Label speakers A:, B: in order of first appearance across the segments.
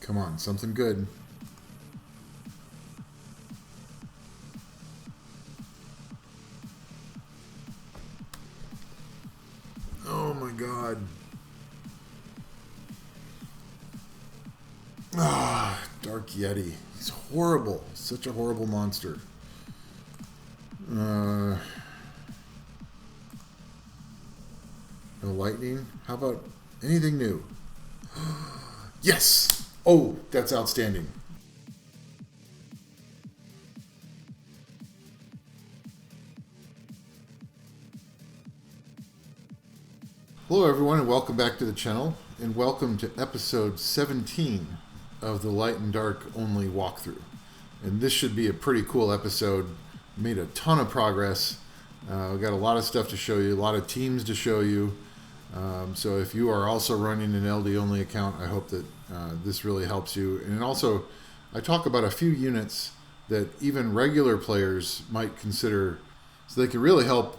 A: Come on, something good. Oh my god. Ah, Dark Yeti. He's horrible. Such a horrible monster. No lightning. How about anything new? Yes! Oh, that's outstanding. Hello everyone and welcome back to the channel, and welcome to episode 17 of the Light and Dark only walkthrough. And this should be a pretty cool episode. Made a ton of progress. We've got a lot of stuff to show you, a lot of teams to show you. So if you are also running an LD only account, I hope that this really helps you. And also, I talk about a few units that even regular players might consider, so they can really help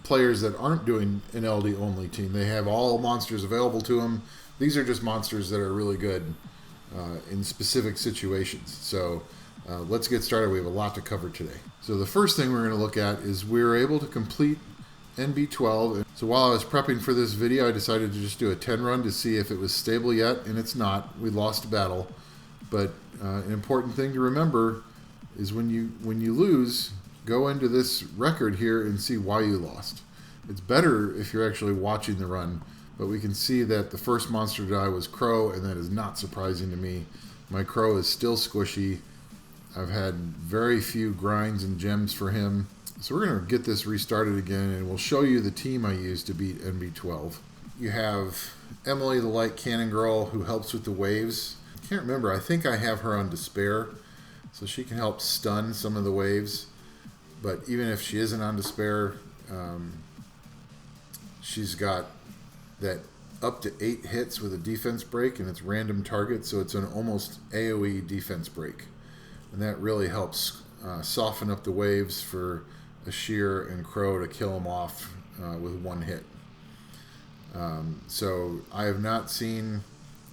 A: players that aren't doing an LD only team. They have all monsters available to them. These are just monsters that are really good in specific situations. So let's get started. We have a lot to cover today. So the first thing we're going to look at is we're able to complete NB12. So while I was prepping for this video, I decided to just do a 10 run to see if it was stable yet, and it's not. We lost a battle. But an important thing to remember is when you lose, go into this record here and see why you lost. It's better if you're actually watching the run, but we can see that the first monster to die was Crow, and that is not surprising to me. My Crow is still squishy. I've had very few grinds and gems for him. So we're going to get this restarted again, and we'll show you the team I used to beat NB12. You have Emily, the light cannon girl, who helps with the waves. I can't remember. I think I have her on Despair, so she can help stun some of the waves. But even if she isn't on Despair, she's got that up to 8 hits with a defense break, and it's random target, so it's an almost AoE defense break. And that really helps soften up the waves for Ashir and Crow to kill them off with one hit. So I have not seen,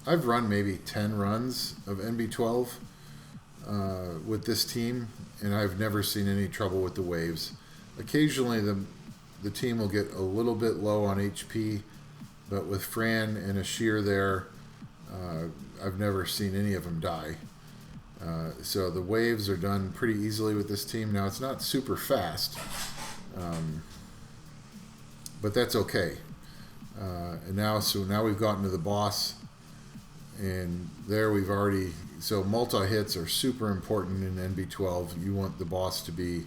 A: I've run maybe 10 runs of NB12 with this team, and I've never seen any trouble with the waves. Occasionally the team will get a little bit low on HP, but with Fran and Ashir there, I've never seen any of them die. So the waves are done pretty easily with this team. Now it's not super fast, but that's okay. And now we've gotten to the boss, and there we've already, so multi-hits are super important in NB12. You want the boss to be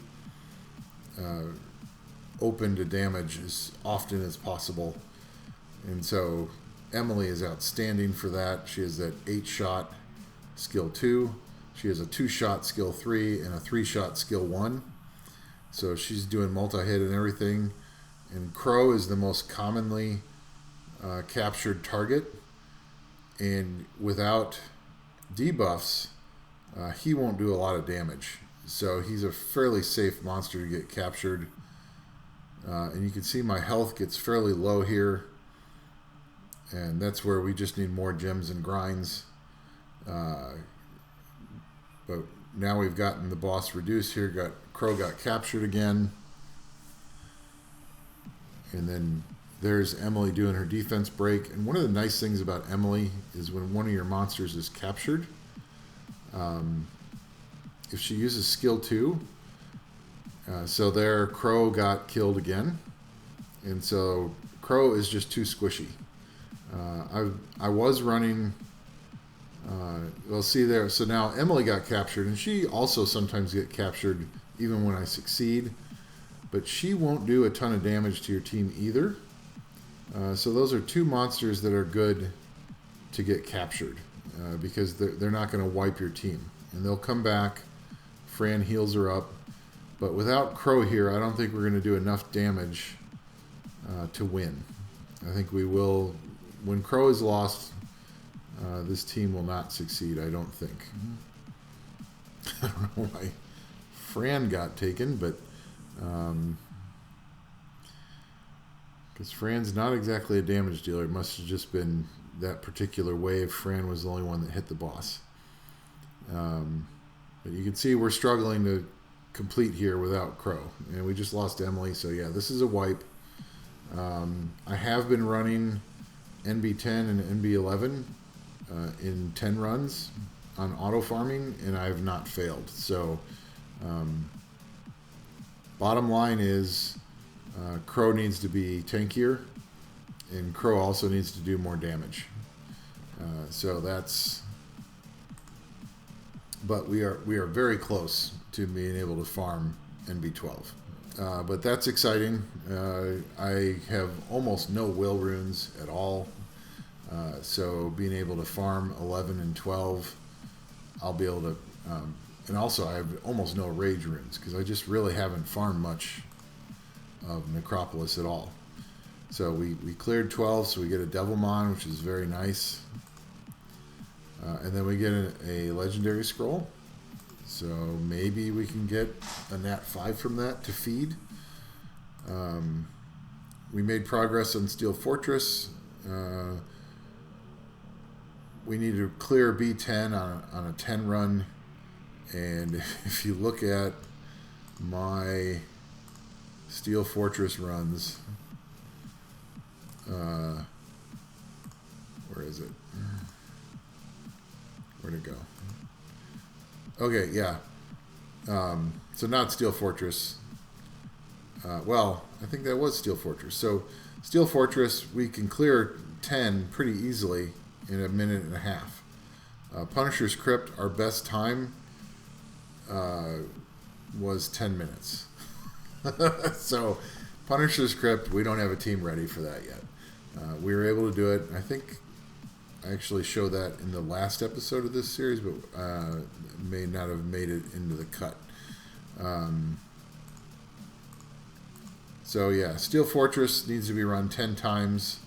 A: open to damage as often as possible. And so Emily is outstanding for that. She has that 8-shot skill 2. She has a 2-shot skill 3 and a 3-shot skill 1. So she's doing multi-hit and everything. And Crow is the most commonly captured target. And without debuffs, he won't do a lot of damage. So he's a fairly safe monster to get captured. And you can see my health gets fairly low here. And that's where we just need more gems and grinds. But now we've gotten the boss reduced here. Crow got captured again. And then there's Emily doing her defense break. And one of the nice things about Emily is when one of your monsters is captured, if she uses skill 2, so there Crow got killed again. And so Crow is just too squishy. I was running, we'll see there. So now Emily got captured, and she also sometimes get captured even when I succeed. But she won't do a ton of damage to your team either. So those are two monsters that are good to get captured because they're not going to wipe your team. And they'll come back. Fran heals her up. But without Crow here, I don't think we're going to do enough damage to win. I think we will. When Crow is lost, this team will not succeed, I don't think. I don't know why Fran got taken, but because Fran's not exactly a damage dealer. It must have just been that particular wave, Fran was the only one that hit the boss. But you can see we're struggling to complete here without Crow. And we just lost Emily, so yeah, this is a wipe. I have been running NB10 and NB11 in 10 runs on auto farming, and I have not failed. So bottom line is Crow needs to be tankier, and Crow also needs to do more damage. So that's... But we are very close to being able to farm NB12. But that's exciting. I have almost no will runes at all. So being able to farm 11 and 12, I'll be able to... and also I have almost no rage runes because I just really haven't farmed much of Necropolis at all. So we cleared 12, so we get a Devilmon, which is very nice. And then we get a legendary scroll. So maybe we can get a Nat 5 from that to feed. We made progress on Steel Fortress. We need to clear B10 on a 10 run. And if you look at my Steel Fortress runs, where is it? Where'd it go? Okay, yeah. So not Steel Fortress. Well, I think that was Steel Fortress. So Steel Fortress, we can clear 10 pretty easily in a minute and a half. Punisher's Crypt, our best time was 10 minutes. So Punisher's Crypt, we don't have a team ready for that yet. We were able to do it. I think I actually showed that in the last episode of this series, but may not have made it into the cut. So yeah, Steel Fortress needs to be run 10 times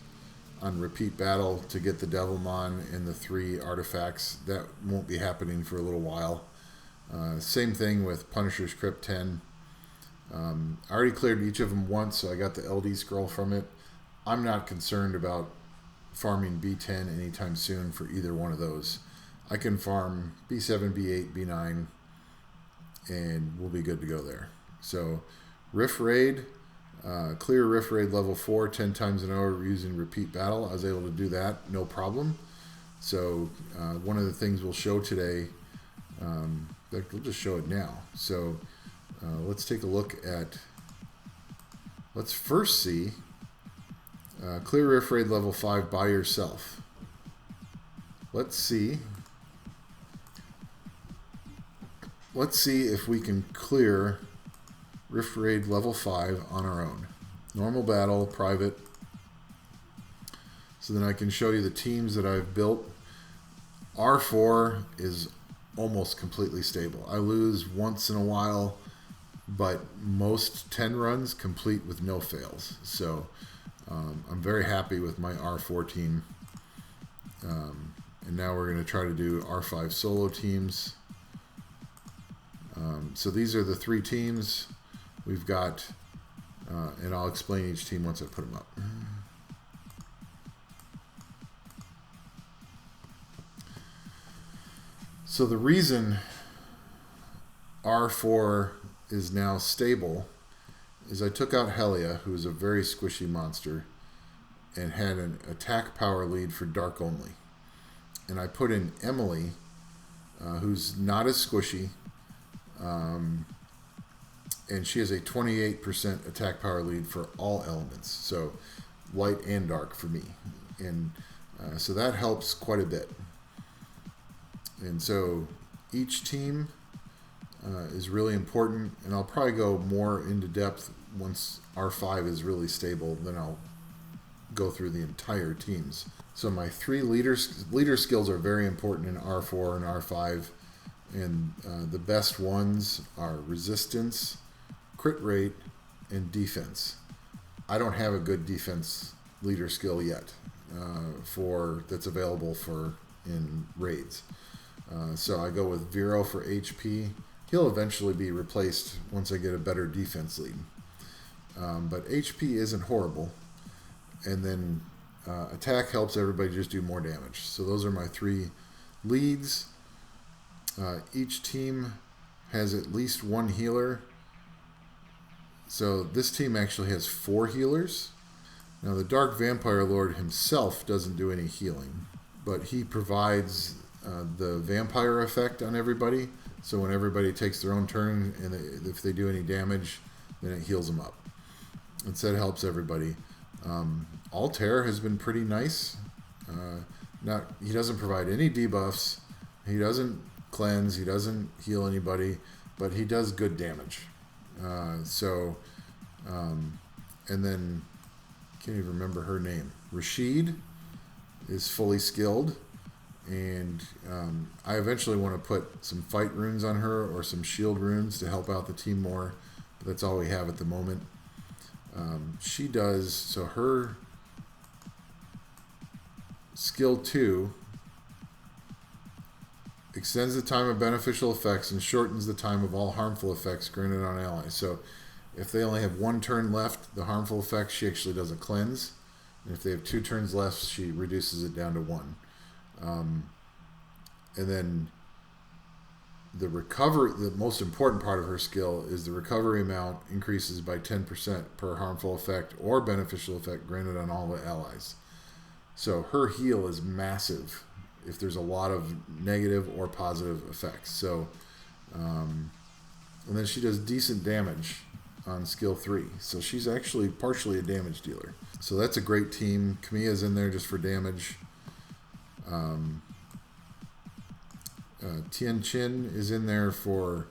A: on repeat battle to get the Devilmon and the 3 artifacts. That won't be happening for a little while. Same thing with Punisher's Crypt 10. I already cleared each of them once, so I got the LD scroll from it. I'm not concerned about farming B10 anytime soon for either one of those. I can farm B7, B8, B9, and we'll be good to go there. So Rift Raid, clear Rift Raid level 4 10 times an hour using repeat battle. I was able to do that, no problem. So one of the things we'll show today, we'll just show it now. So let's take a look at, let's first see clear Rift Raid level 5 by yourself. Let's see if we can clear Rift Raid level 5 on our own. Normal battle, private. So then I can show you the teams that I've built. R4 is almost completely stable. I lose once in a while, but most 10 runs complete with no fails. So I'm very happy with my R4 team. And now we're going to try to do R5 solo teams. So these are the 3 teams we've got, and I'll explain each team once I put them up. So the reason R4 is now stable is I took out Helia, who is a very squishy monster, and had an attack power lead for Dark only. And I put in Emily, who's not as squishy, and she has a 28% attack power lead for all elements, so light and dark for me. And so that helps quite a bit. And so each team is really important, and I'll probably go more into depth once R5 is really stable. Then I'll go through the entire teams. So my 3 leader skills are very important in R4 and R5, and the best ones are resistance, crit rate, and defense. I don't have a good defense leader skill yet that's available for in raids. So I go with Vero for HP. He'll eventually be replaced once I get a better defense lead. But HP isn't horrible. And then attack helps everybody just do more damage. So those are my 3 leads. Each team has at least 1 healer. So this team actually has 4 healers. Now the Dark Vampire Lord himself doesn't do any healing, but he provides the vampire effect on everybody. So when everybody takes their own turn, and if they do any damage, then it heals them up. And so it helps everybody. Altair has been pretty nice. He doesn't provide any debuffs. He doesn't cleanse. He doesn't heal anybody, but he does good damage. And then can't even remember her name. Rashid is fully skilled, and I eventually want to put some fight runes on her or some shield runes to help out the team more, but that's all we have at the moment. She does, so her skill 2 extends the time of beneficial effects and shortens the time of all harmful effects granted on allies. So if they only have 1 turn left, the harmful effects, she actually does a cleanse. And if they have 2 turns left, she reduces it down to 1. And then the most important part of her skill is the recovery amount increases by 10% per harmful effect or beneficial effect granted on all the allies. So her heal is massive if there's a lot of negative or positive effects. So, and then she does decent damage on skill 3. So she's actually partially a damage dealer. So that's a great team. Kamiya's in there just for damage. Tian Chin is in there for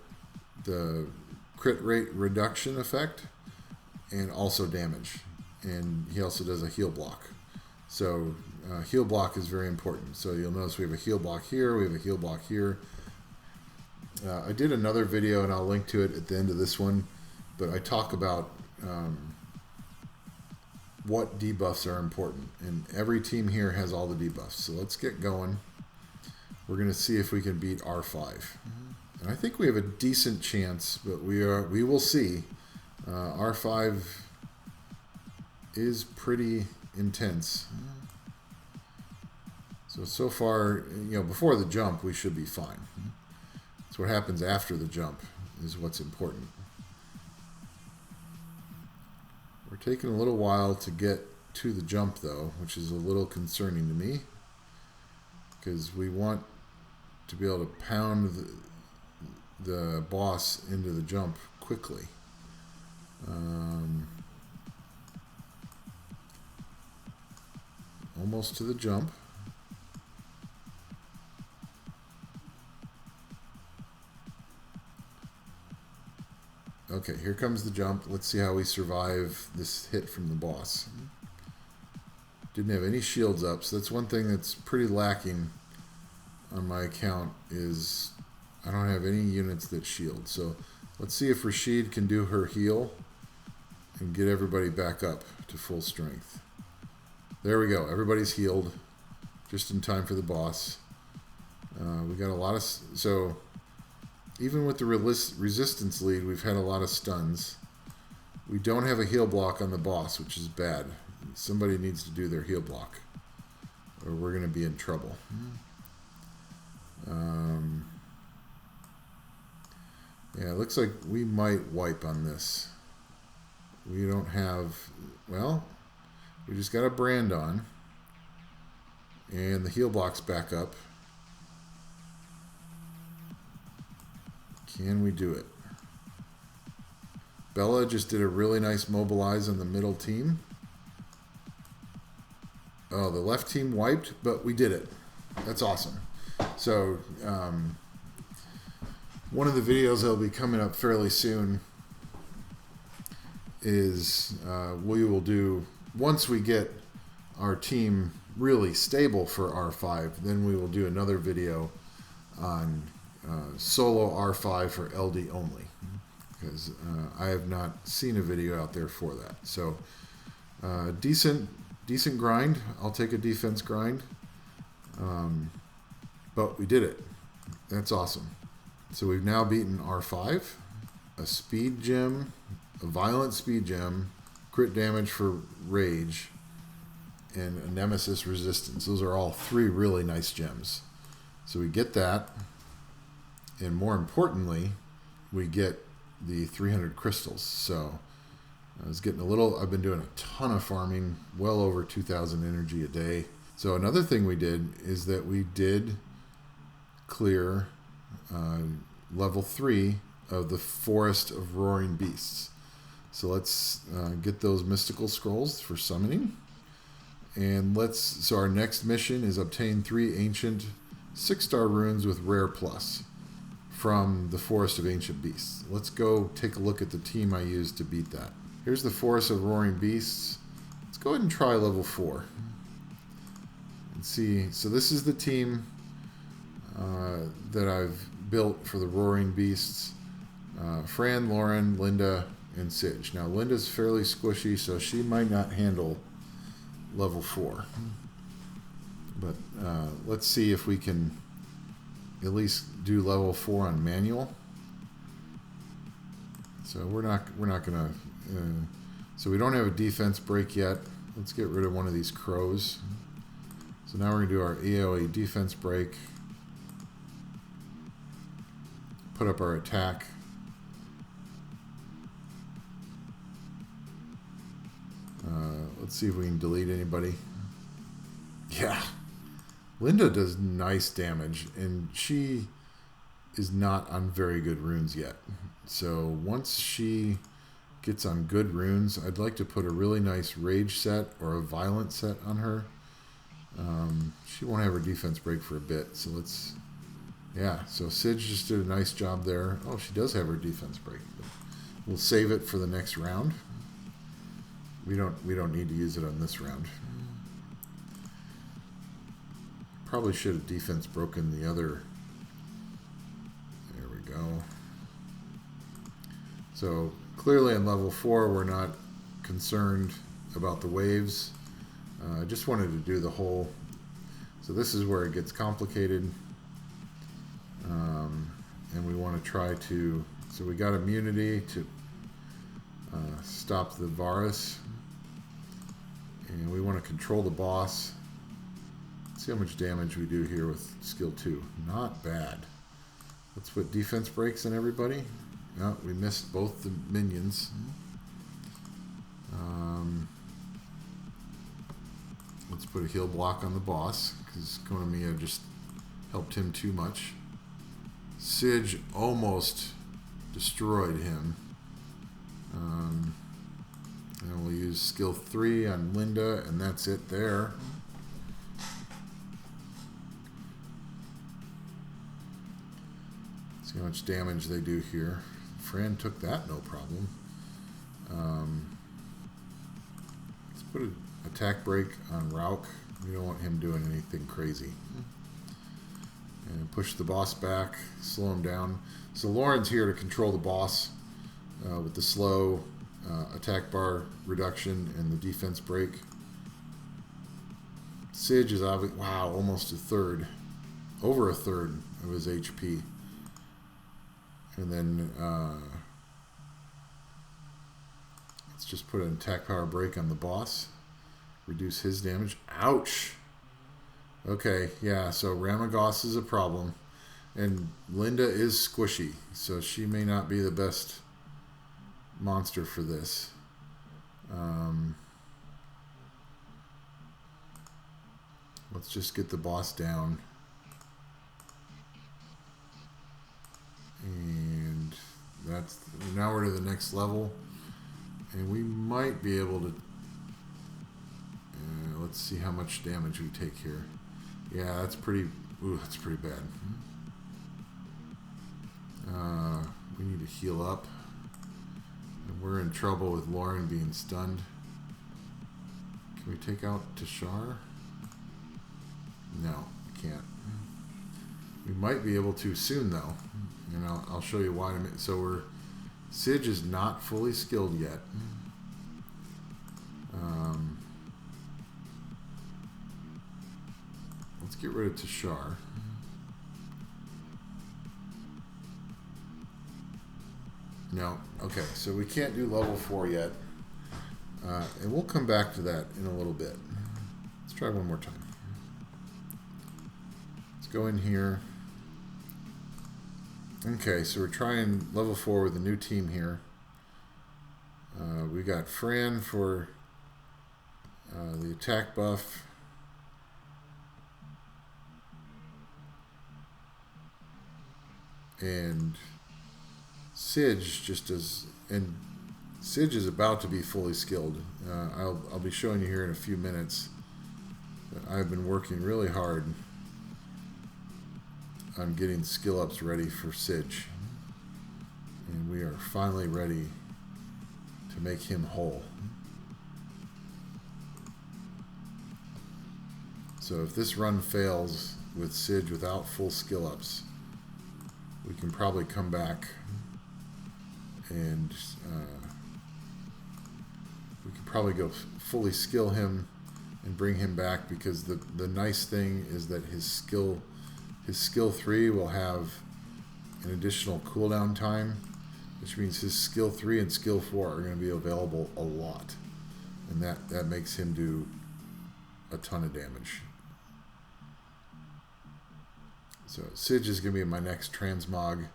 A: the crit rate reduction effect and also damage. And he also does a heal block. So heal block is very important. So you'll notice we have a heal block here, we have a heal block here. I did another video, and I'll link to it at the end of this one, but I talk about what debuffs are important. And every team here has all the debuffs. So let's get going. We're going to see if we can beat R5. And I think we have a decent chance, but we will see. R5 is pretty intense. So far, before the jump, we should be fine. It's what happens after the jump is what's important. We're taking a little while to get to the jump, though, which is a little concerning to me, because we want to be able to pound the boss into the jump quickly. Almost to the jump. Okay, here comes the jump. Let's see how we survive this hit from the boss. Didn't have any shields up, so that's one thing that's pretty lacking on my account is I don't have any units that shield. So let's see if Rashid can do her heal and get everybody back up to full strength. There we go. Everybody's healed just in time for the boss. We got a lot of... So even with the resistance lead, we've had a lot of stuns. We don't have a heal block on the boss, which is bad. Somebody needs to do their heal block, or we're going to be in trouble. Yeah, it looks like we might wipe on this. We don't have... Well, we just got a brand on. And the heal block's back up. Can we do it? Bella just did a really nice mobilize on the middle team. Oh, the left team wiped, but we did it. That's awesome. So, one of the videos that'll be coming up fairly soon is we will do, once we get our team really stable for R5, then we will do another video on solo R5 for LD only, because I have not seen a video out there for that. So decent grind. I'll take a defense grind, but we did it. That's awesome. So we've now beaten R5, a speed gem, a violent speed gem, crit damage for rage, and a Nemesis Resistance. Those are all 3 really nice gems. So we get that, and more importantly, we get the 300 crystals. So I was getting I've been doing a ton of farming, well over 2,000 energy a day. So another thing we did is that we did clear level 3 of the Forest of Roaring Beasts. So let's get those mystical scrolls for summoning. And so our next mission is obtain 3 ancient 6-star runes with rare plus from the Forest of Ancient Beasts. Let's go take a look at the team I used to beat that. Here's the Forest of Roaring Beasts. Let's go ahead and try level 4. And see, so this is the team that I've built for the Roaring Beasts. Fran, Lauren, Linda, and Sige. Now Linda's fairly squishy, so she might not handle level 4. But let's see if we can at least do level 4 on manual. So we're not gonna. So we don't have a defense break yet. Let's get rid of one of these crows. So now we're gonna do our AOE defense break. Put up our attack. Let's see if we can delete anybody. Yeah. Linda does nice damage, and she is not on very good runes yet. So once she gets on good runes, I'd like to put a really nice rage set or a violent set on her. She won't have her defense break for a bit, so let's... Yeah, so Sige just did a nice job there. Oh, she does have her defense break. But we'll save it for the next round. We don't need to use it on this round. Probably should have defense broken the other. There we go. So clearly on level 4 we're not concerned about the waves. I just wanted to do the whole. So this is where it gets complicated. And we want to try to. So we got immunity to stop the virus. And we want to control the boss. Let's see how much damage we do here with skill 2. Not bad. Let's put defense breaks on everybody. No, we missed both the minions. Let's put a heal block on the boss, because Kamiya just helped him too much. Sige almost destroyed him. And we'll use skill 3 on Linda, and that's it there. See how much damage they do here. Fran took that, no problem. Let's put an attack break on Rauk. We don't want him doing anything crazy. And push the boss back, slow him down. So Lauren's here to control the boss with the slow attack bar reduction and the defense break. Sige is obviously, wow, almost a third, over a third of his HP. And then let's just put an attack power break on the boss. Reduce his damage. Ouch! Okay, yeah, so Ramagos is a problem. And Linda is squishy, so she may not be the best monster for this. Let's just get the boss down. And that's, now we're to the next level. And we might be able to, let's see how much damage we take here. Yeah, that's pretty, that's pretty bad. We need to heal up. And we're in trouble with Lauren being stunned. Can we take out Tashar? No, we can't. We might be able to soon, though. And I'll show you why. So Sige is not fully skilled yet. Let's get rid of Tashar. No. Okay, so we can't do level 4 yet. And we'll come back to that in a little bit. try one more time. Let's go in here. Okay, so we're trying level 4 with a new team here. We got Fran for the attack buff. And Sige just does, and Sige is about to be fully skilled. I'll be showing you here in a few minutes that I've been working really hard on getting skill ups ready for Sige. And we are finally ready to make him whole. So if this run fails with Sige without full skill ups, we can probably come back and we can probably go fully skill him and bring him back, because the nice thing is that his skill 3 will have an additional cooldown time, which means his skill 3 and skill 4 are going to be available a lot, and that makes him do a ton of damage. So Sige is going to be my next transmog.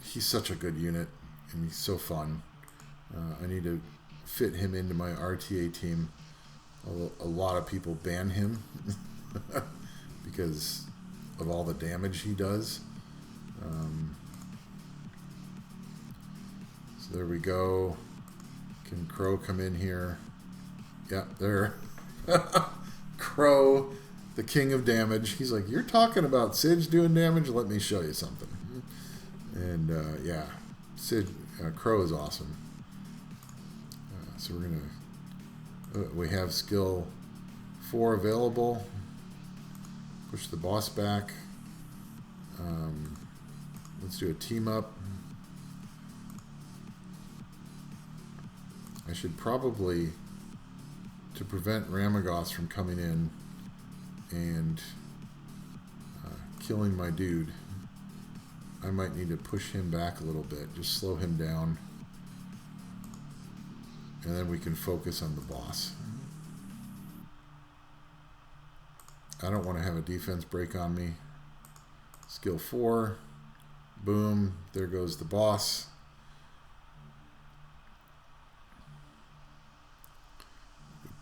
A: He's such a good unit, and he's so fun. I need to fit him into my RTA team. A lot of people ban him because of all the damage he does. So there we go. Can Crow come in here? Yeah, there. Crow, the king of damage. He's like, you're talking about Sige doing damage? Let me show you something. And yeah, Crow is awesome. So we're going to, we have skill 4 available. Push the boss back. Let's do a team up. I should probably, to prevent Ramagos from coming in and killing my dude, I might need to push him back a little bit, just slow him down, and then we can focus on the boss. I don't want to have a defense break on me. Skill 4, boom, there goes the boss.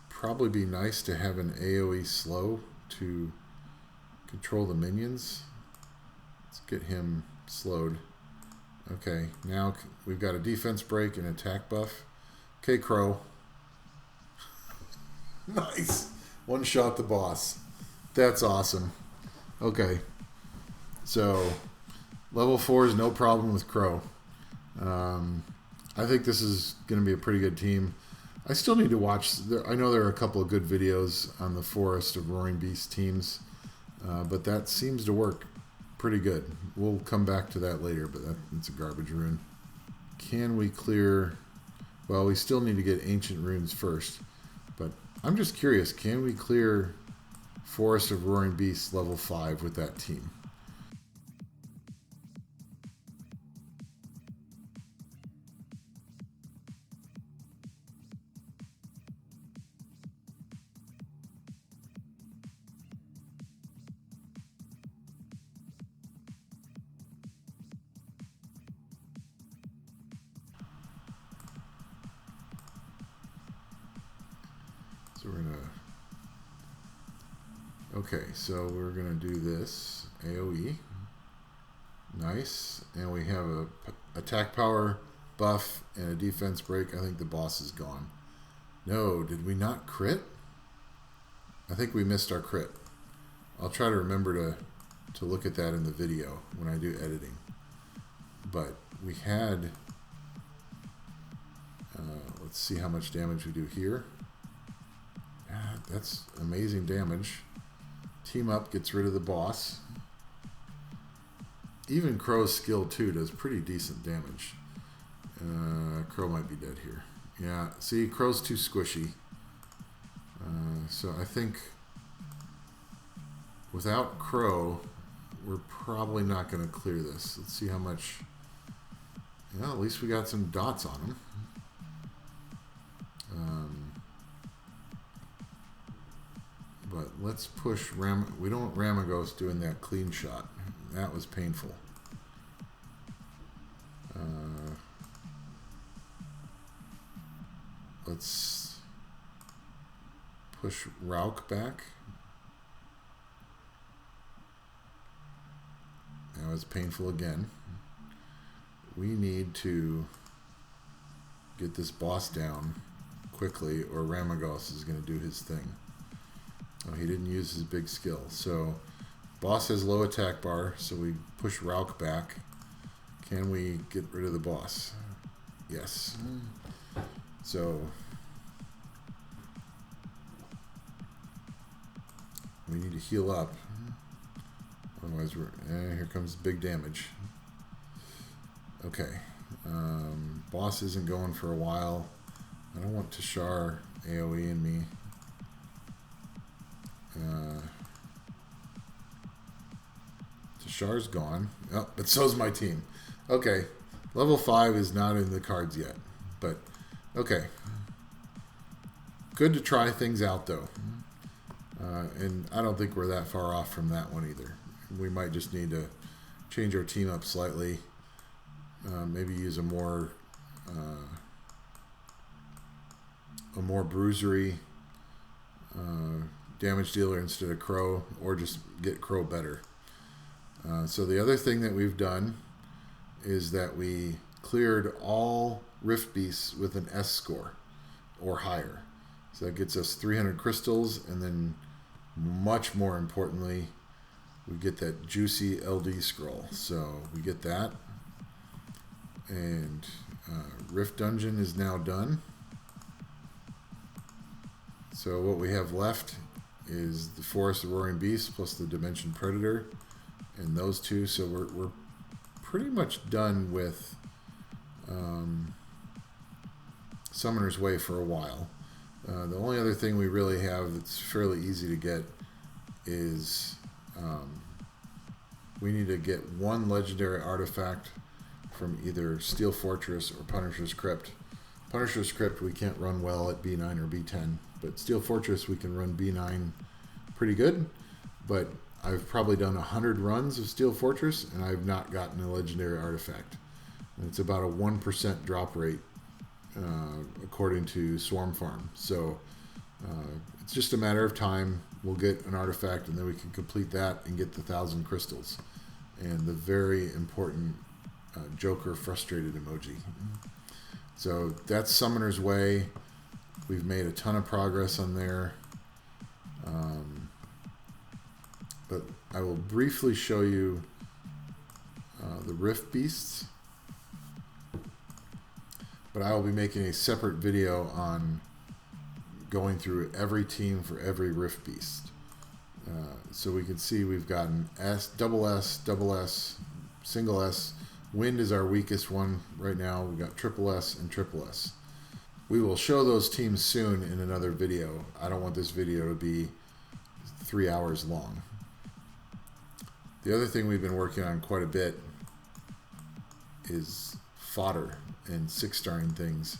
A: Probably be nice to have an AoE slow to control the minions. Let's get him slowed. Okay, now we've got a defense break and attack buff. Okay, Crow. Nice. One shot the boss. That's awesome. Okay. So, level 4 is no problem with Crow. I think this is going to be a pretty good team. I still need to watch. I know there are a couple of good videos on the Forest of Roaring Beast teams, but that seems to work pretty good. We'll come back to that later, but that's a garbage rune. Can we clear? Well, we still need to get ancient runes first, but I'm just curious, can we clear Forest of Roaring Beasts level 5 with that team? So we're gonna, okay, so we're gonna do this AoE, nice, and we have a attack power buff and a defense break. I think the boss is gone. No, did we not crit? I think we missed our crit. I'll try to remember to look at that in the video when I do editing. But we had, let's see how much damage we do here. That's amazing damage. Team up gets rid of the boss. Even Crow's skill 2 does pretty decent damage. Crow might be dead here. Yeah, see, Crow's too squishy. So I think without Crow, we're probably not going to clear this. Let's see how much. Yeah, at least we got some dots on him. let's push we don't want Ramagos doing that clean shot. That was painful. Let's push Rauk back. That was painful again. We need to get this boss down quickly, or Ramagos is going to do his thing. Oh, he didn't use his big skill. So boss has low attack bar, so we push Rauk back. Can we get rid of the boss? Yes. So we need to heal up. Otherwise, here comes big damage. Okay. Boss isn't going for a while. I don't want Tashar AoE in me. Tashar's gone. Oh, but so's my team. Okay. Level 5 is not in the cards yet. But, okay. Good to try things out, though. And I don't think we're that far off from that one either. We might just need to change our team up slightly. Maybe use a more bruisery damage dealer instead of Crow, or just get Crow better. So the other thing that we've done is that we cleared all Rift Beasts with an S score or higher. So that gets us 300 crystals, and then much more importantly, we get that juicy LD scroll. So we get that. And Rift Dungeon is now done. So what we have left is the Forest of Roaring Beasts plus the Dimension Predator, and those two. So we're pretty much done with Summoner's Way for a while. The only other thing we really have that's fairly easy to get is we need to get one legendary artifact from either Steel Fortress or Punisher's Crypt. Punisher's Crypt we can't run well at B9 or B10, but Steel Fortress we can run B9 pretty good. But I've probably done 100 runs of Steel Fortress, and I've not gotten a legendary artifact. And it's about a 1% drop rate, according to Swarm Farm. So it's just a matter of time. We'll get an artifact, and then we can complete that and get the 1,000 crystals. And the very important Joker frustrated emoji. So that's Summoner's Way. We've made a ton of progress on there. But I will briefly show you the Rift Beasts. But I will be making a separate video on going through every team for every Rift Beast. So we can see we've gotten S, double S, double S, single S. Wind is our weakest one right now. We've got triple S and triple S. We will show those teams soon in another video. I don't want this video to be 3 hours long. The other thing we've been working on quite a bit is fodder and 6-starring things.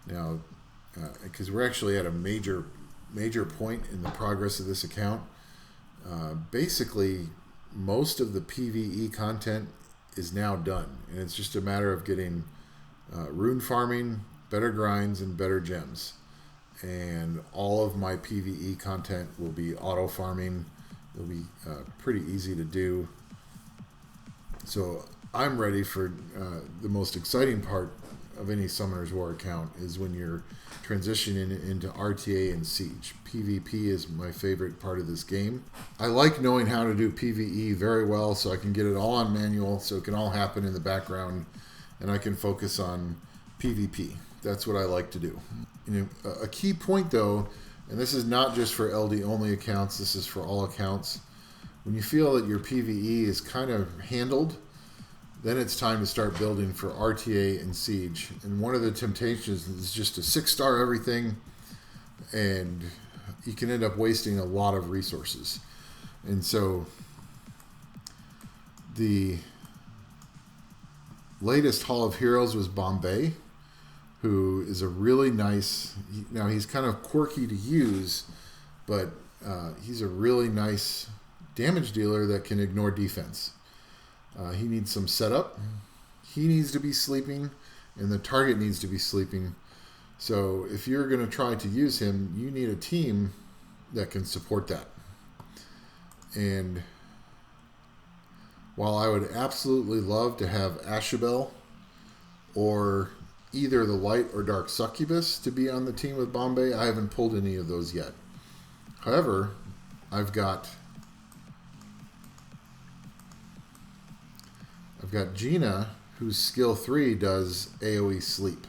A: Now, because we're actually at a major point in the progress of this account. Basically, most of the PvE content is now done, and it's just a matter of getting rune farming, better grinds, and better gems. And all of my PvE content will be auto farming. It'll be pretty easy to do. So I'm ready for the most exciting part of any Summoner's War account is when you're transitioning into RTA and Siege. PvP is my favorite part of this game. I like knowing how to do PvE very well, so I can get it all on manual, so it can all happen in the background, and I can focus on PvP. That's what I like to do. You know, a key point though, and this is not just for LD only accounts, this is for all accounts. When you feel that your PvE is kind of handled, then it's time to start building for RTA and Siege. And one of the temptations is just to 6-star everything, and you can end up wasting a lot of resources. And so the latest Hall of Heroes was Bombay, who is a really nice, now he's kind of quirky to use, but he's a really nice damage dealer that can ignore defense. He needs some setup. He needs to be sleeping, and the target needs to be sleeping. So if you're going to try to use him, you need a team that can support that. And while I would absolutely love to have Ashabel or either the light or dark succubus to be on the team with Bombay, I haven't pulled any of those yet. However, I've got Gina, whose skill 3 does AoE sleep,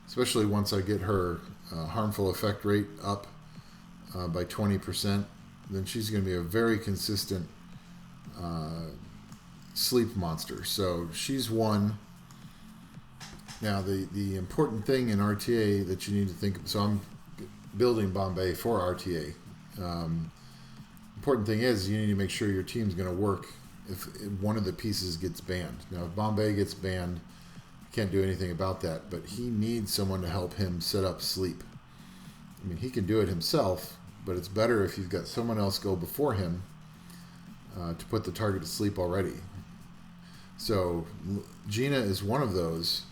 A: especially once I get her harmful effect rate up by 20%. Then she's going to be a very consistent sleep monster. So she's one. Now the important thing in RTA that you need to think of, so I'm building Bombay for RTA. Important thing is you need to make sure your team's going to work if one of the pieces gets banned. Now if Bombay gets banned, you can't do anything about that, but he needs someone to help him set up sleep. I mean, he can do it himself, but it's better if you've got someone else go before him to put the target to sleep already. So Gina is one of those,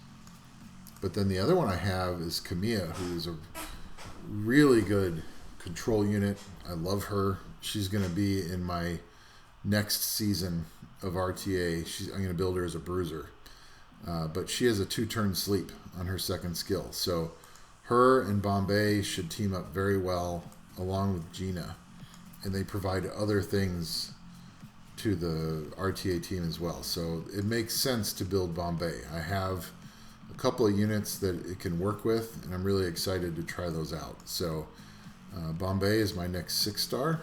A: but then the other one I have is Kamiya, who is a really good control unit. I love her. She's going to be in my next season of RTA. I'm going to build her as a bruiser. But she has a 2-turn sleep on her second skill. So her and Bombay should team up very well along with Gina. And they provide other things to the RTA team as well. So it makes sense to build Bombay. I have a couple of units that it can work with, and I'm really excited to try those out. So Bombay is my next 6-star.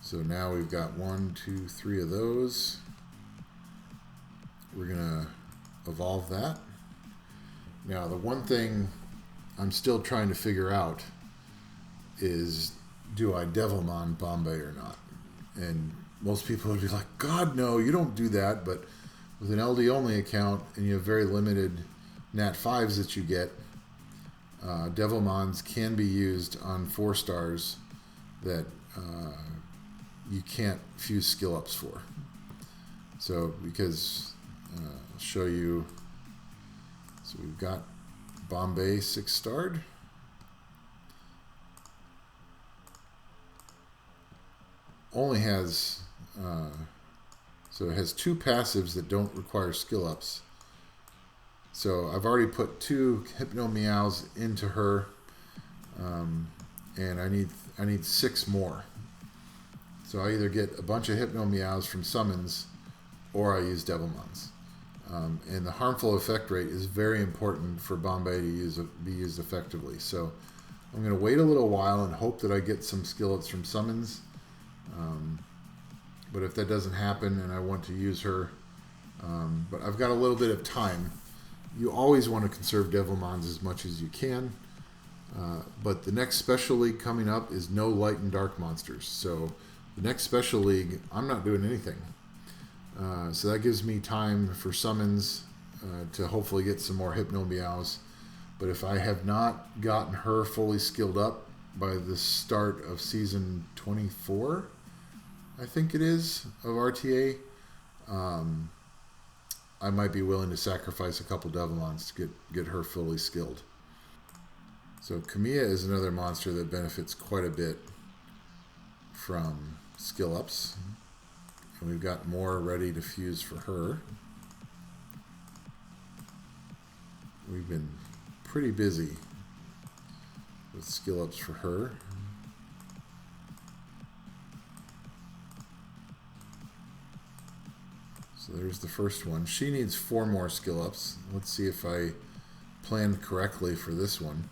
A: So now we've got 1, 2, 3 of those. We're going to evolve that. Now the one thing I'm still trying to figure out is, do I Devilmon Bombay or not? And most people would be like, God, no, you don't do that. But with an LD only account and you have very limited Nat 5s that you get, Devilmons can be used on 4-stars that you can't fuse skill ups for. So because I'll show you. So we've got Bombay 6-starred. Only has so it has 2 passives that don't require skill ups. So I've already put 2 Hypno Meows into her, and I need 6 more. So I either get a bunch of Hypno Meows from summons, or I use Devilmons. And the harmful effect rate is very important for Bombay to be used effectively. So I'm going to wait a little while and hope that I get some skill ups from summons. But if that doesn't happen and I want to use her, but I've got a little bit of time. You always want to conserve Devilmons as much as you can. But the next special league coming up is no light and dark monsters. So the next special league, I'm not doing anything. So that gives me time for summons to hopefully get some more Hypno Meows. But if I have not gotten her fully skilled up by the start of season 24, I think it is, of RTA, I might be willing to sacrifice a couple Devilmons to get her fully skilled. So Kamiya is another monster that benefits quite a bit from skill ups. And we've got more ready to fuse for her. We've been pretty busy with skill ups for her. So there's the first one. She needs 4 more skill ups. Let's see if I planned correctly for this one.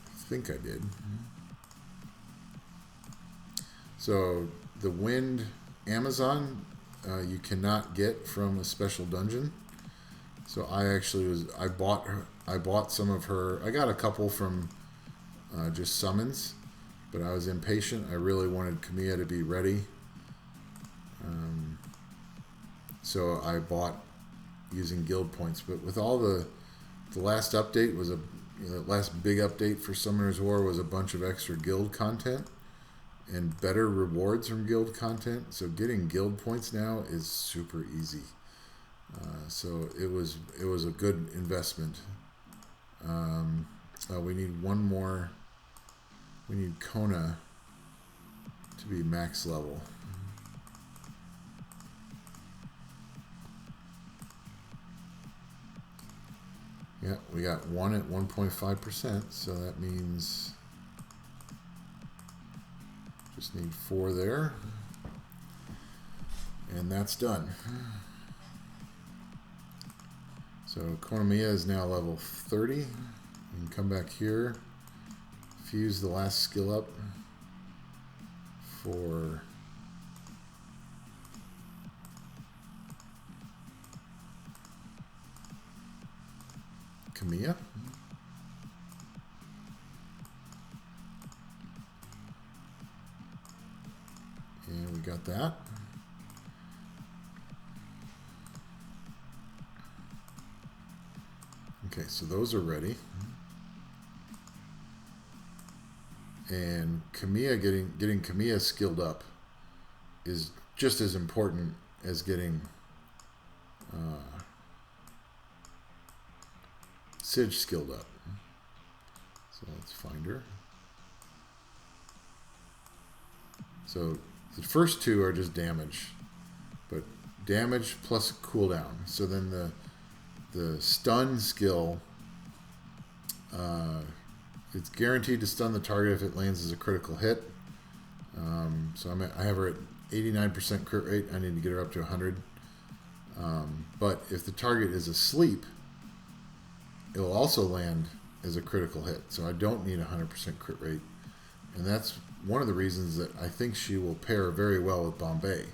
A: I think I did. So the Wind Amazon you cannot get from a special dungeon. So I bought some of her. I got a couple from just summons, but I was impatient. I really wanted Kamiya to be ready. So I bought using guild points. But with all the last update was the last big update for Summoner's War was a bunch of extra guild content and better rewards from guild content. So getting guild points now is super easy. So it was a good investment. We need one more. We need Kona to be max level. Yeah, we got one at 1.5%, so that means just need 4 there, and that's done. So Kamiya is now level 30. You can come back here, fuse the last skill up for Kamiya. And we got that. Okay, so those are ready. And Kamiya, getting Kamiya skilled up is just as important as getting Sige skilled up. So let's find her. So the first two are just damage, but damage plus cooldown. So then the stun skill, it's guaranteed to stun the target if it lands as a critical hit. So I have her at 89% crit rate. I need to get her up to 100. But if the target is asleep, it will also land as a critical hit. So I don't need 100% crit rate. And that's one of the reasons that I think she will pair very well with Bombay.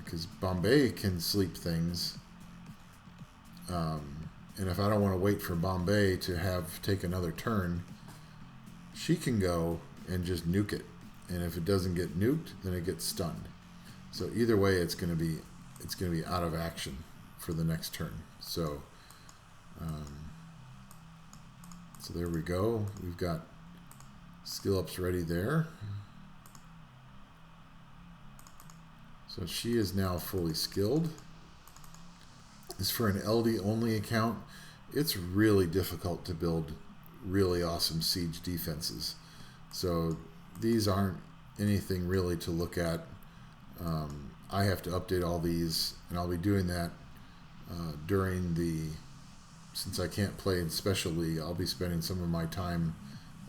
A: Because Bombay can sleep things. And if I don't want to wait for Bombay to take another turn, she can go and just nuke it. And if it doesn't get nuked, then it gets stunned. So either way, it's going to be out of action for the next turn. So so there we go. We've got skill ups ready there. So she is now fully skilled. As for an LD only account, it's really difficult to build really awesome siege defenses. So these aren't anything really to look at. I have to update all these, and I'll be doing that since I can't play in Special League, I'll be spending some of my time,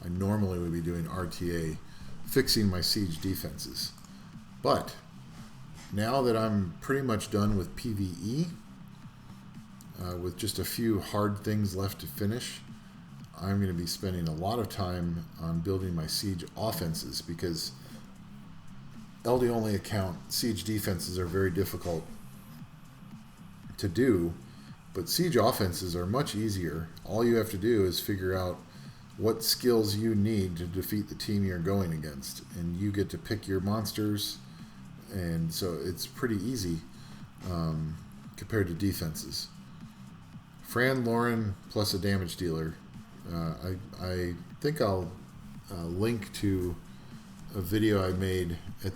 A: I normally would be doing RTA, fixing my siege defenses. But now that I'm pretty much done with PvE, with just a few hard things left to finish, I'm going to be spending a lot of time on building my siege offenses, because LD only account siege defenses are very difficult to do, but siege offenses are much easier. All you have to do is figure out what skills you need to defeat the team you're going against, and you get to pick your monsters, and so it's pretty easy compared to defenses. Fran Lauren plus a damage dealer. I think I'll link to a video I made at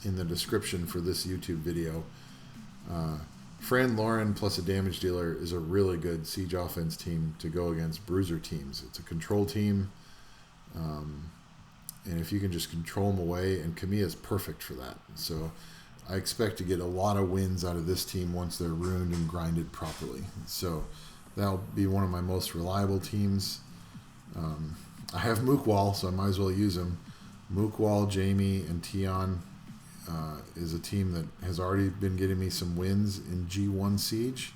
A: in the description for this YouTube video. Fran Lauren plus a damage dealer is a really good siege offense team to go against bruiser teams. It's a control team, and if you can just control them away, and Kamiya is perfect for that. So I expect to get a lot of wins out of this team once they're ruined and grinded properly. So that'll be one of my most reliable teams. I have Mookwall, so I might as well use him. Mookwall, Jamie, and Tion is a team that has already been getting me some wins in G1 Siege,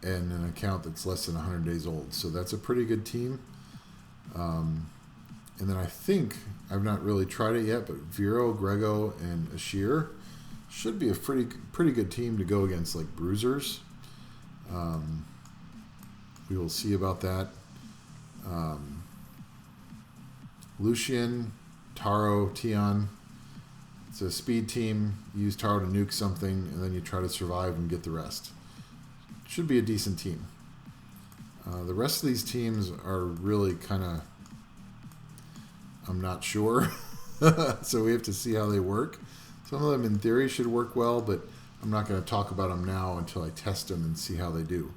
A: and an account that's less than 100 days old. So that's a pretty good team. And then I think, I've not really tried it yet, but Vero, Grego, and Ashir should be a pretty good team to go against like bruisers. We will see about that. Lucian, Taro, Tion. It's a speed team. You use Taro to nuke something, and then you try to survive and get the rest. Should be a decent team. The rest of these teams are really kind of, I'm not sure. So we have to see how they work. Some of them in theory should work well, but I'm not going to talk about them now until I test them and see how they do.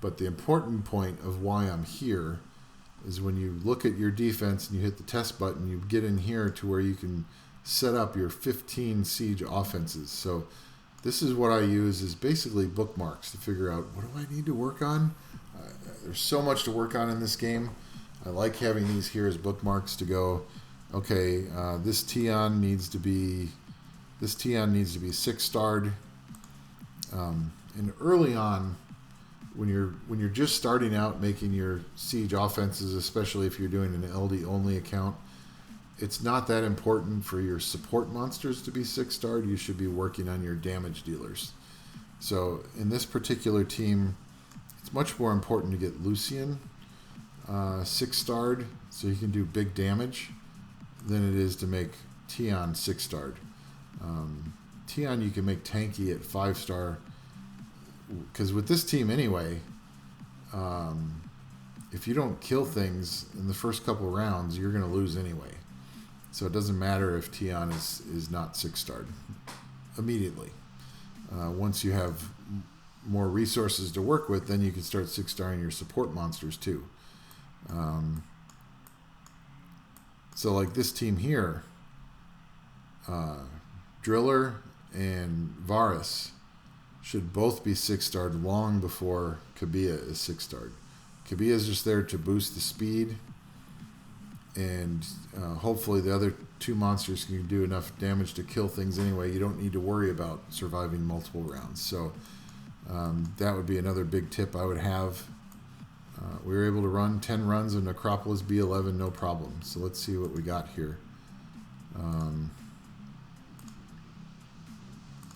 A: But the important point of why I'm here is when you look at your defense and you hit the test button, you get in here to where you can set up your 15 siege offenses. So this is what I use is basically bookmarks to figure out what do I need to work on. There's so much to work on in this game. I like having these here as bookmarks to go, okay, this Tian needs to be 6-starred. And early on, when you're just starting out making your siege offenses, especially if you're doing an LD only account, it's not that important for your support monsters to be 6-starred. You should be working on your damage dealers. So in this particular team, it's much more important to get Lucian 6-starred so he can do big damage than it is to make Tian 6-starred. Tian you can make tanky at 5-star, because with this team anyway, if you don't kill things in the first couple rounds, you're going to lose anyway. So it doesn't matter if Tian is not 6-starred immediately. Once you have more resources to work with, then you can start 6-starring your support monsters too. So like this team here, Driller and Varus should both be 6-starred long before Kamiya is 6-starred. Kamiya is just there to boost the speed, and hopefully the other two monsters can do enough damage to kill things anyway. You don't need to worry about surviving multiple rounds. So that would be another big tip I would have. We were able to run 10 runs of Necropolis B11, no problem. So let's see what we got here.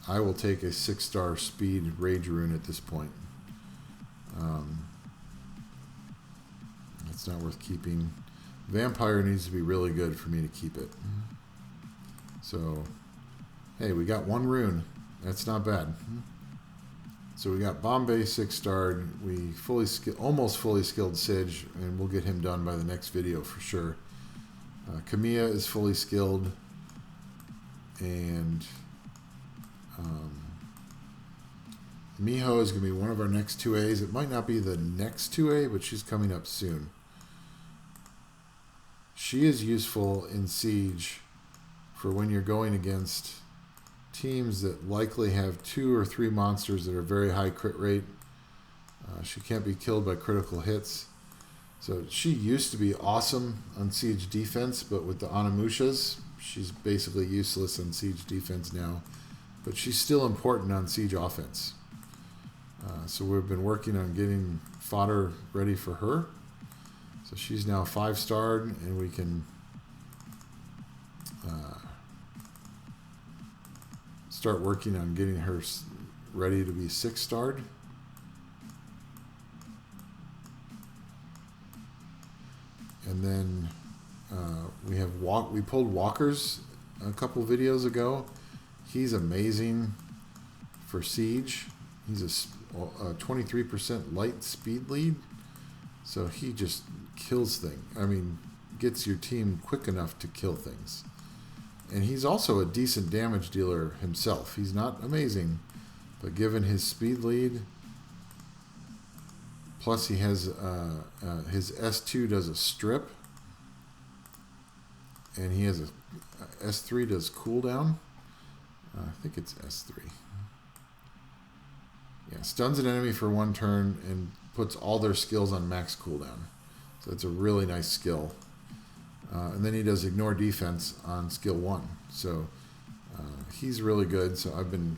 A: I will take a 6-star speed Rage Rune at this point. It's not worth keeping. Vampire needs to be really good for me to keep it. So, hey, we got 1 rune. That's not bad. So we got Bombay 6-starred. We almost fully skilled Sige, and we'll get him done by the next video for sure. Kamiya is fully skilled, and Miho is going to be one of our next 2As. It might not be the next 2A, but she's coming up soon. She is useful in Siege for when you're going against teams that likely have 2 or 3 monsters that are very high crit rate. She can't be killed by critical hits. So she used to be awesome on Siege defense, but with the Onimushas, she's basically useless on Siege defense now. But she's still important on Siege offense. So we've been working on getting fodder ready for her. So she's now 5-starred, and we can start working on getting her ready to be 6-starred. And then we pulled Walkers a couple videos ago. He's amazing for Siege. He's a 23% light speed lead. So he just kills things. I mean, gets your team quick enough to kill things. And he's also a decent damage dealer himself. He's not amazing, but given his speed lead, plus he has his S2 does a strip, and he has a S3 does cooldown. I think it's S3. Yeah, stuns an enemy for 1 turn and puts all their skills on max cooldown. So it's a really nice skill. And then he does ignore defense on skill 1. So he's really good. So I've been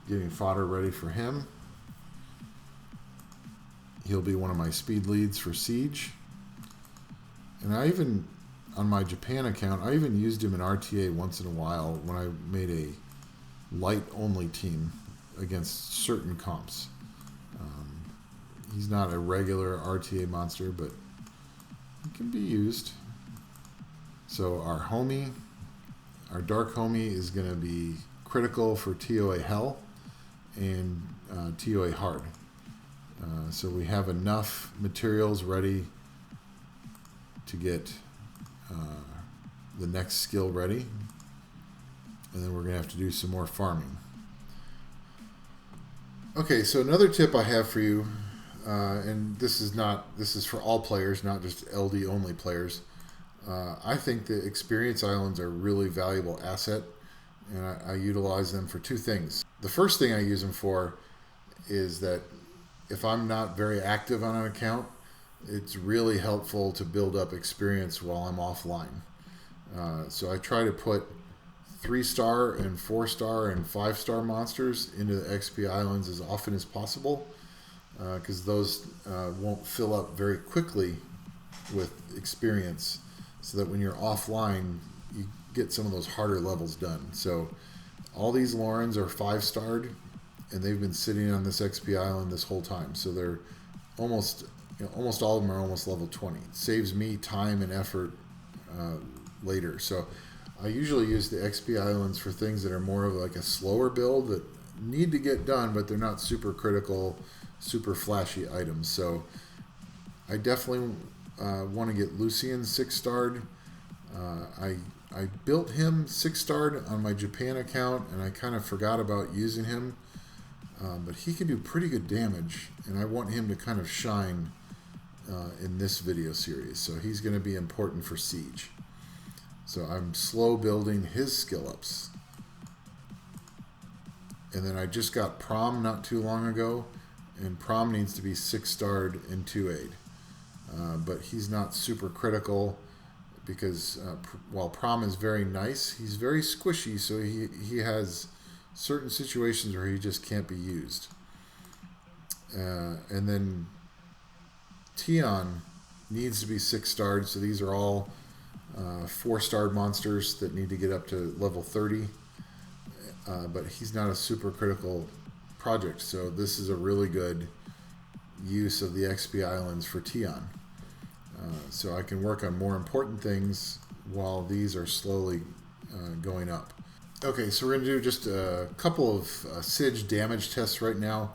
A: getting fodder ready for him. He'll be one of my speed leads for Siege. And I even, on my Japan account, I even used him in RTA once in a while when I made a light-only team against certain comps. He's not a regular RTA monster, but he can be used. So our homie, our dark homie, is going to be critical for TOA Hell and TOA Hard. So we have enough materials ready to get the next skill ready, and then we're going to have to do some more farming. Okay, so another tip I have for you, and this is for all players, not just LD only players. I think the experience islands are a really valuable asset, and I utilize them for two things. The first thing I use them for is that if I'm not very active on an account, it's really helpful to build up experience while I'm offline. So I try to put 3-star and 4-star and 5-star monsters into the XP islands as often as possible, because those won't fill up very quickly with experience, so that when you're offline you get some of those harder levels done. So all these Laurens are 5-starred, and they've been sitting on this XP island this whole time, so they're almost all of them are almost level 20. It saves me time and effort later. So I usually use the XP islands for things that are more of like a slower build that need to get done, but they're not super critical, super flashy items. So I definitely want to get Lucian 6-starred. I built him 6-starred on my Japan account, and I kind of forgot about using him. But he can do pretty good damage, and I want him to kind of shine in this video series. So he's going to be important for Siege. So I'm slow building his skill ups. And then I just got Prom not too long ago, and Prom needs to be 6-starred in 2-aid. But he's not super critical, because while Prom is very nice, he's very squishy, so he has certain situations where he just can't be used. And then Tion needs to be 6-starred, so these are all 4-starred monsters that need to get up to level 30. But he's not a super critical project, so this is a really good use of the XP Islands for Tion. So I can work on more important things while these are slowly going up. Okay, so we're going to do just a couple of Sige damage tests right now.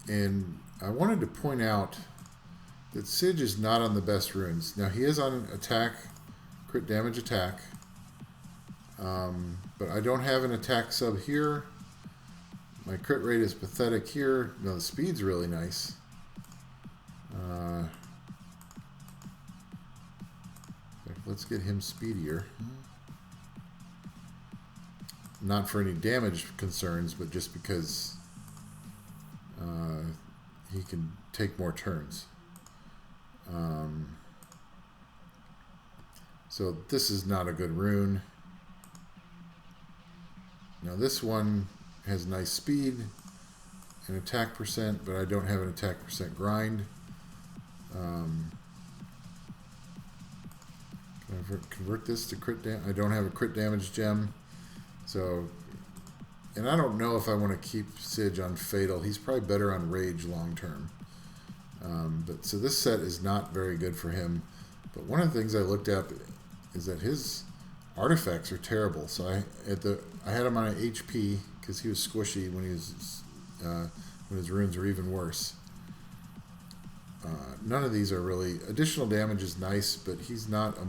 A: And I wanted to point out that Sige is not on the best runes. Now, he is on attack, crit damage attack. But I don't have an attack sub here. My crit rate is pathetic here. No, the speed's really nice. Let's get him speedier. Not for any damage concerns, but just because he can take more turns. So this is not a good rune. Now this one has nice speed and attack percent, but I don't have an attack percent grind. Can I convert this to crit damage? I don't have a crit damage gem. So, and I don't know if I want to keep Sige on Fatal. He's probably better on Rage long term. But so this set is not very good for him. But one of the things I looked at is that his artifacts are terrible. So I had him on an HP because he was squishy when his runes are even worse. None of these are really additional damage is nice, but he's not a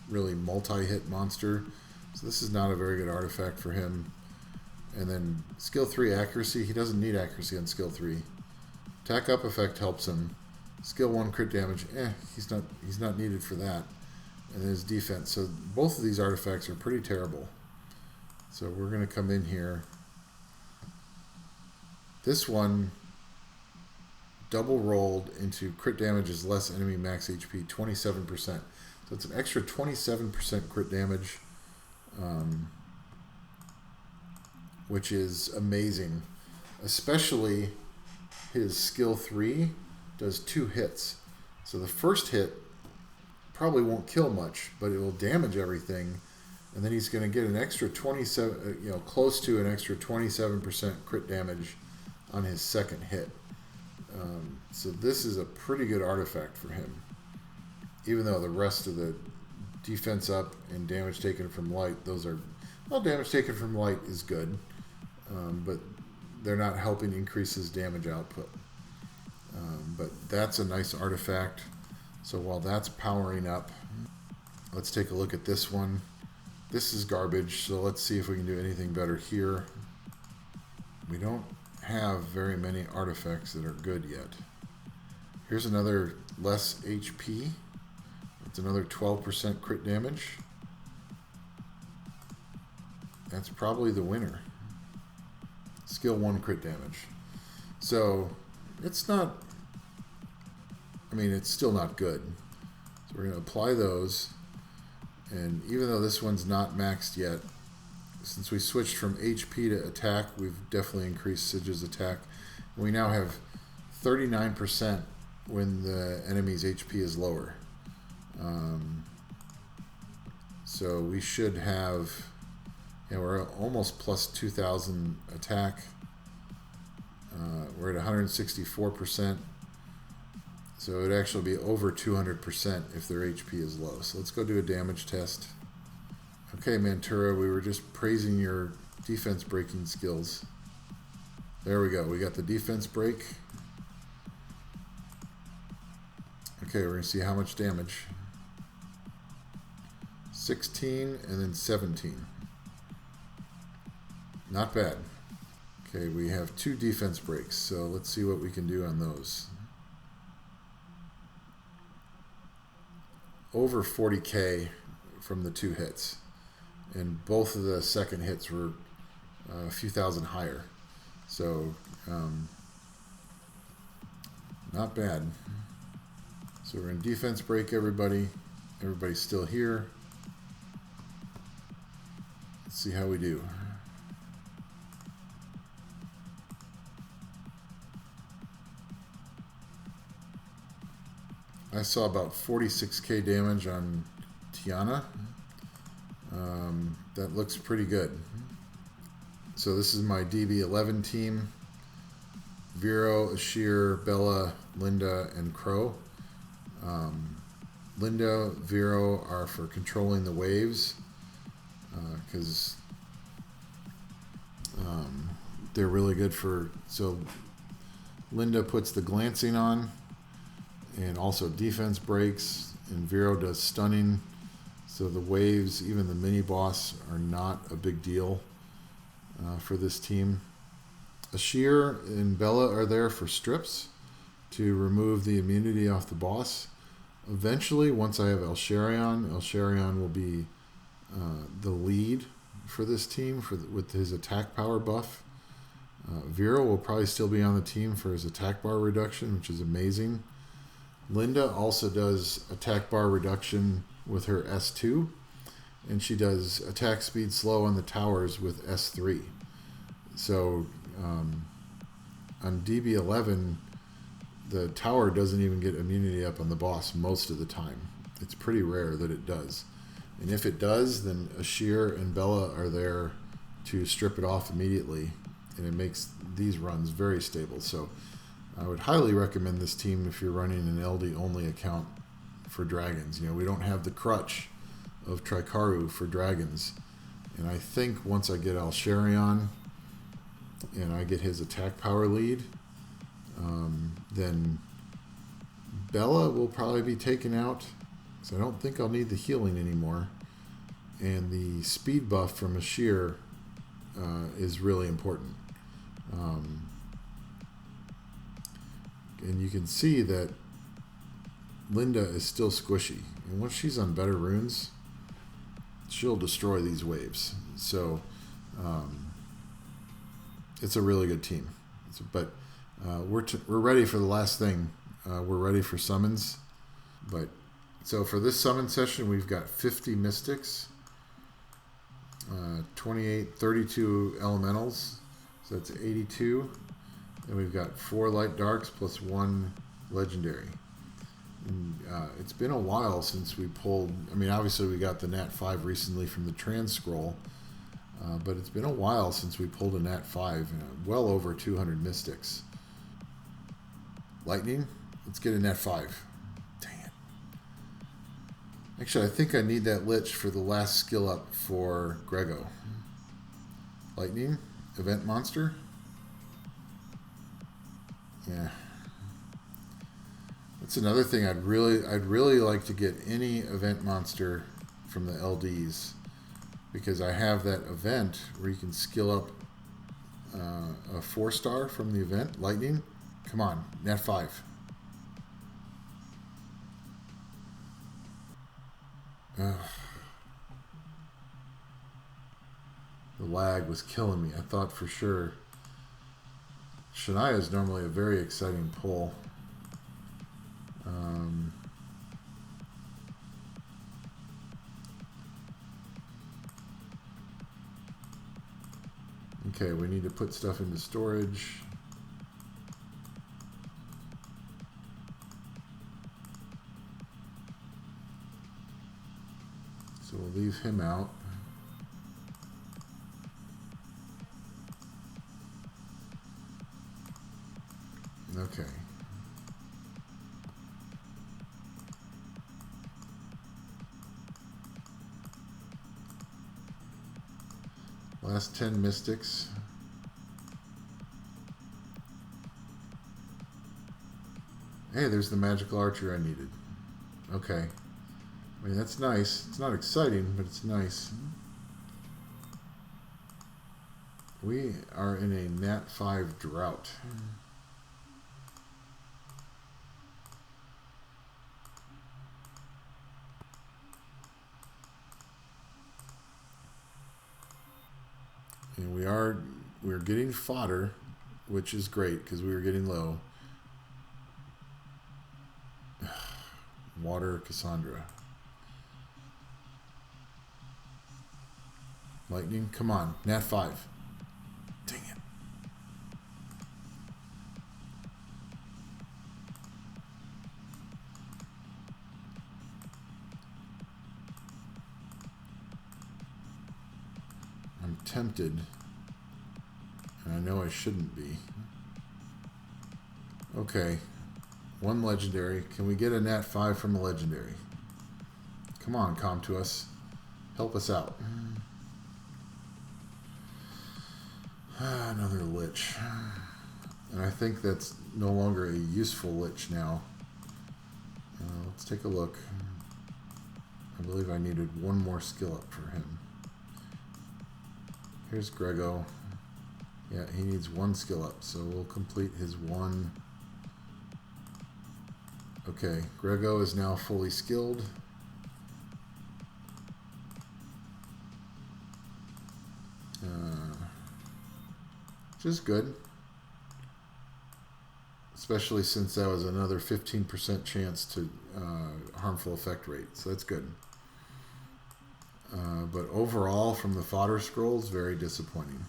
A: really multi-hit monster. So this is not a very good artifact for him. And then skill 3 accuracy, he doesn't need accuracy on skill 3. Attack up effect helps him. Skill 1 crit damage, he's not needed for that. And then his defense. So both of these artifacts are pretty terrible. So we're going to come in here. This one double rolled into crit damage is less enemy max HP, 27%. So it's an extra 27% crit damage. Which is amazing, especially his skill 3 does 2 hits. So the first hit probably won't kill much, but it will damage everything, and then he's going to get an extra 27, close to an extra 27% crit damage on his second hit. So this is a pretty good artifact for him, even though the rest of the defense up and damage taken from light, those are, well, damage taken from light is good, but they're not helping increase his damage output. But that's a nice artifact. So while that's powering up, let's take a look at this one. This is garbage, so let's see if we can do anything better here. We don't have very many artifacts that are good yet. Here's another less HP. It's another 12% crit damage. That's probably the winner. Skill 1 crit damage. So it's not, I mean, it's still not good. So we're going to apply those. And even though this one's not maxed yet, since we switched from HP to attack, we've definitely increased Sige's attack. We now have 39% when the enemy's HP is lower. So we should have, yeah, we're almost plus 2,000 attack. We're at 164%. So it would actually be over 200% if their HP is low. So let's go do a damage test. Okay, Mantura, we were just praising your defense breaking skills. There we go. We got the defense break. Okay, we're going to see how much damage. 16 and then 17. Not bad. Okay, we have 2 defense breaks, so let's see what we can do on those. Over 40k from the 2 hits. And both of the second hits were a few thousand higher. So, not bad. So we're in defense break, everybody. Everybody's still here. Let's see how we do. I saw about 46k damage on Tiana. That looks pretty good. So this is my DB11 team. Vero, Ashir, Bella, Linda, and Crow. Linda, Vero are for controlling the waves because they're really good for, so Linda puts the glancing on and also defense breaks, and Vero does stunning. So the waves, even the mini boss, are not a big deal for this team. Ashir and Bella are there for strips to remove the immunity off the boss. Eventually, once I have Elsharion will be the lead for this team with his attack power buff. Vero will probably still be on the team for his attack bar reduction, which is amazing. Linda also does attack bar reduction with her S2, and she does attack speed slow on the towers with S3. So on DB11, the tower doesn't even get immunity up on the boss most of the time. It's pretty rare that it does. And if it does, then Ashir and Bella are there to strip it off immediately, and it makes these runs very stable. So I would highly recommend this team if you're running an LD only account for dragons. You know, we don't have the crutch of Trikaru for dragons. And I think once I get Elsharion and I get his attack power lead, then Bella will probably be taken out. So I don't think I'll need the healing anymore. And the speed buff from Ashir is really important. And you can see that Linda is still squishy. And once she's on better runes, she'll destroy these waves. So it's a really good team. But we're ready for the last thing. We're ready for summons. But so for this summon session, we've got 50 mystics, 32 elementals. So that's 82. And we've got 4 light darks plus 1 legendary. And, it's been a while since we pulled, I mean, obviously we got the Nat 5 recently from the Trans Scroll, but it's been a while since we pulled a Nat 5, well over 200 mystics. Lightning, let's get a Nat 5. Dang it. Actually, I think I need that Lich for the last skill up for Grego. Lightning, event monster. Yeah. That's another thing I'd really like to get any event monster from the LDs, because I have that event where you can skill up a 4-star from the event. Lightning, come on, Nat 5. Ugh. The lag was killing me. I thought for sure. Shania is normally a very exciting pull. Okay, we need to put stuff into storage. So we'll leave him out. Okay. Last 10 mystics. Hey, there's the magical archer I needed. Okay. I mean, that's nice. It's not exciting, but it's nice. We are in a Nat 5 drought. And we're getting fodder, which is great because we were getting low. Water Cassandra. Lightning, come on, Nat 5. Dang it. I'm tempted, and I know I shouldn't be. Okay, one legendary. Can we get a Nat 5 from a legendary? Come on, come to us. Help us out. Another lich. And I think that's no longer a useful lich now. Let's take a look. I believe I needed one more skill up for him. Here's Grego. Yeah, he needs one skill up, so we'll complete his one. Okay, Grego is now fully skilled. Which is good. Especially since that was another 15% chance to harmful effect rate, so that's good. But overall, from the fodder scrolls, very disappointing.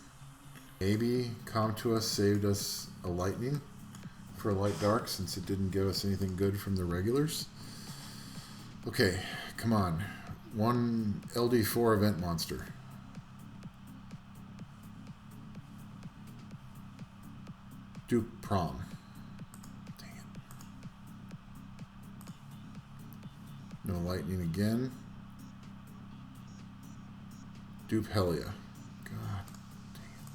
A: Maybe Come to Us saved us a lightning for a light dark, since it didn't give us anything good from the regulars. Okay, come on. One LD4 event monster. Duke Prom. Dang it. No lightning again. Dupe Helia. God dang it.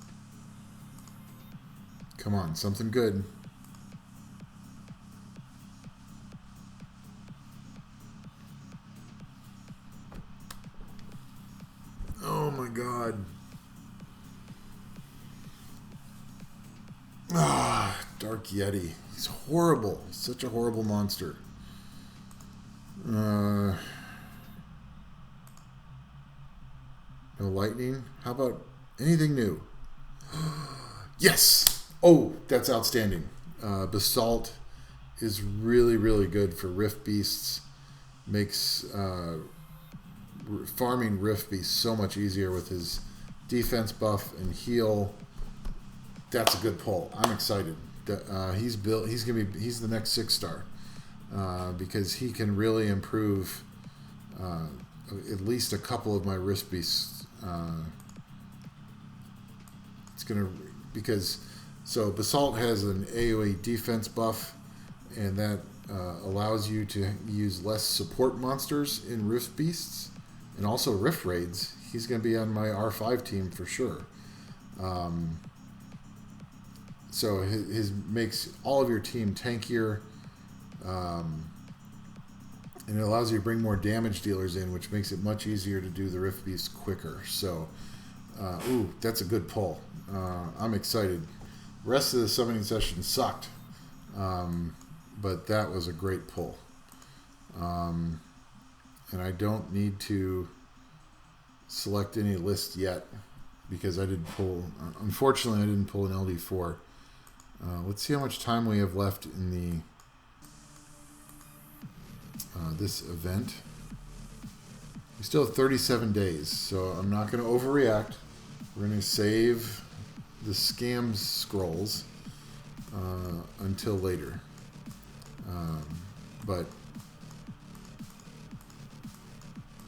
A: Come on, something good. Oh my God. Dark Yeti. He's horrible. He's such a horrible monster. No lightning. How about anything new? Yes! Oh, that's outstanding. Basalt is really, really good for Rift Beasts. Makes farming Rift Beasts so much easier with his defense buff and heal. That's a good pull. I'm excited. He's the next 6-star because he can really improve at least a couple of my Rift Beasts. So Basalt has an AoE defense buff, and that allows you to use less support monsters in Rift Beasts, and also Rift Raids. He's going to be on my R5 team for sure. So his makes all of your team tankier, And it allows you to bring more damage dealers in, which makes it much easier to do the Rift Beast quicker. So, ooh, that's a good pull. I'm excited. The rest of the summoning session sucked, but that was a great pull. And I don't need to select any list yet because I did pull. Unfortunately, I didn't pull an LD4. Let's see how much time we have left in the this event. We still have 37 days, so I'm not going to overreact. We're going to save the scam scrolls until later. But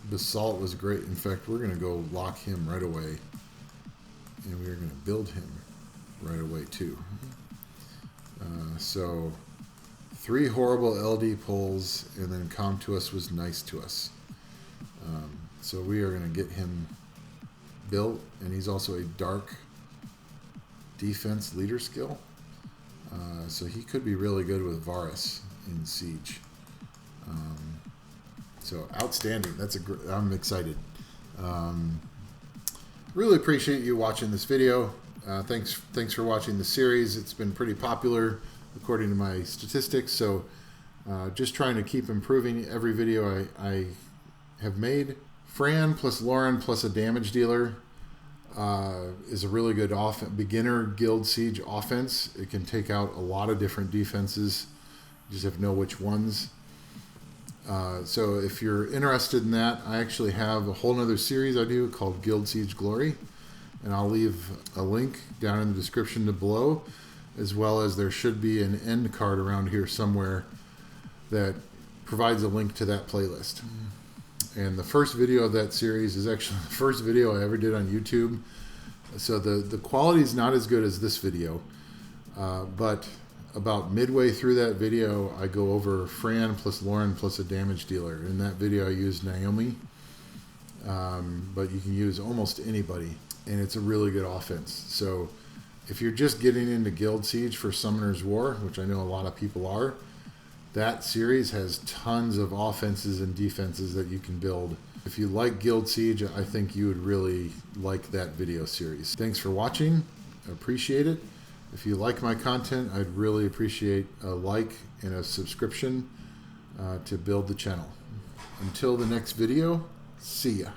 A: Basalt was great. In fact, we're going to go lock him right away, and we're going to build him right away too. So 3 horrible LD pulls, and then Come to Us was nice to us. So we are going to get him built, and he's also a dark defense leader skill. So he could be really good with Varus in Siege. So outstanding. I'm excited. Really appreciate you watching this video. Thanks for watching the series. It's been pretty popular according to my statistics. So just trying to keep improving every video I have made. Fran plus Lauren plus a damage dealer is a really good beginner guild siege offense. It can take out a lot of different defenses. You just have to know which ones. So if you're interested in that, I actually have a whole nother series I do called Guild Siege Glory, and I'll leave a link down in the description below, as well as there should be an end card around here somewhere that provides a link to that playlist. And the first video of that series is actually the first video I ever did on YouTube. So the quality is not as good as this video, but about midway through that video, I go over Fran plus Lauren plus a damage dealer. In that video, I used Naomi, but you can use almost anybody, and it's a really good offense. So if you're just getting into Guild Siege for Summoner's War, which I know a lot of people are, that series has tons of offenses and defenses that you can build. If you like Guild Siege, I think you would really like that video series. Thanks for watching. I appreciate it. If you like my content, I'd really appreciate a like and a subscription to build the channel. Until the next video, see ya.